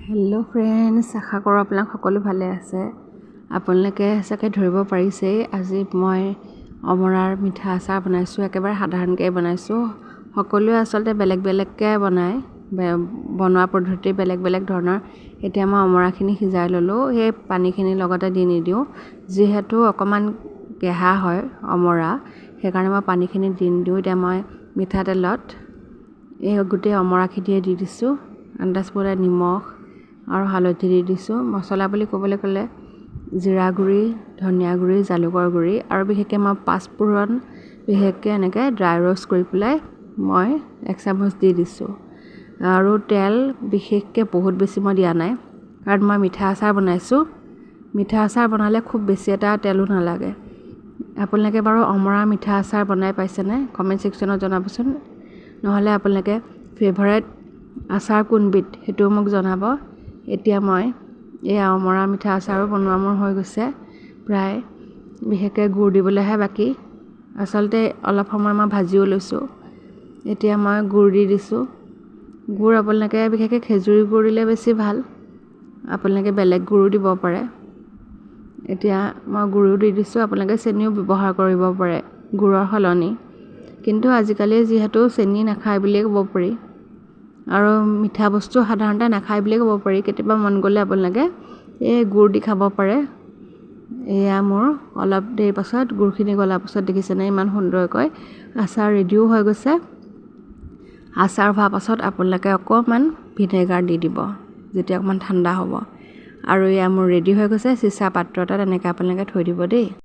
Hello' friends, আশা কৰোঁ আপোনালোক সকলো ভালে আছে। আপোনালোকে চাগে ধৰিব পাৰিছেই, আজি মই অমৰাৰ মিঠা আচাৰ বনাইছোঁ। একেবাৰে সাধাৰণকৈ বনাইছোঁ। সকলোৱে আচলতে বেলেগ বেলেগকৈ বনায়, বনোৱা পদ্ধতি বেলেগ বেলেগ ধৰণৰ। এতিয়া মই অমৰাখিনি সিজাই ল'লোঁ, সেই পানীখিনিৰ লগতে দি নিদিওঁ, যিহেতু অকণমান কেঁহা হয় অমৰা, সেইকাৰণে মই পানীখিনি দি নিদিওঁ। এতিয়া মই মিঠাতেলত এই গোটেই অমৰাখিনিয়ে দি দিছোঁ। আন্দাজমতে নিমখ আৰু হালধি দি দিছোঁ। মছলা বুলি ক'বলৈ গ'লে জিৰা গুড়ি, ধনিয়া গুড়ি, জালুকৰ গুড়ি আৰু বিশেষকৈ মই পাঁচফোৰণ বিশেষকৈ এনেকৈ ড্ৰাই ৰ'ষ্ট কৰি পেলাই মই 1 চামুচ দি দিছোঁ। আৰু তেল বিশেষকৈ বহুত বেছি মই দিয়া নাই, কাৰণ মই মিঠা আচাৰ বনাইছোঁ। মিঠা আচাৰ বনালে খুব বেছি এটা তেলো নালাগে। আপোনালোকে বাৰু অমৰা মিঠা আচাৰ বনাই পাইছেনে? কমেণ্ট ছেকশ্যনত জনাবচোন। নহ'লে আপোনালোকে ফেভাৰেট আচাৰ কোনবিধ সেইটোও মোক জনাব। এতিয়া মই এই অমৰা মিঠা আচাৰো বনোৱা মোৰ হৈ গৈছে প্ৰায়, বিশেষকৈ গুড় দিবলৈহে বাকী। আচলতে অলপ সময় মই ভাজিও লৈছোঁ। এতিয়া মই গুড় দি দিছোঁ। গুড় আপোনালোকে বিশেষকৈ খেজুৰী গুড় দিলে বেছি ভাল, আপোনালোকে বেলেগ গুড়ো দিব পাৰে। এতিয়া মই গুড়ো দি দিছোঁ, আপোনালোকে চেনিও ব্যৱহাৰ কৰিব পাৰে গুড়ৰ সলনি, কিন্তু আজিকালি যিহেতু চেনি নাখায় বুলিয়ে ক'ব পাৰি, আৰু মিঠা বস্তু সাধাৰণতে নাখায় বুলিয়ে ক'ব পাৰি। কেতিয়াবা মন গ'লে আপোনালোকে এই গুড় দি খাব পাৰে। এয়া মোৰ অলপ দেৰি পাছত গুড়খিনি গলাৰ পাছত দেখিছেনে ইমান সুন্দৰকৈ আচাৰ ৰেডিও হৈ গৈছে। আচাৰ হোৱাৰ পাছত আপোনালোকে অকণমান ভিনেগাৰ দি দিব, যেতিয়া অকণমান ঠাণ্ডা হ'ব। আৰু এয়া মোৰ ৰেডি হৈ গৈছে। চিচা পাত্ৰ এটাত এনেকৈ আপোনালোকে থৈ দিব দেই।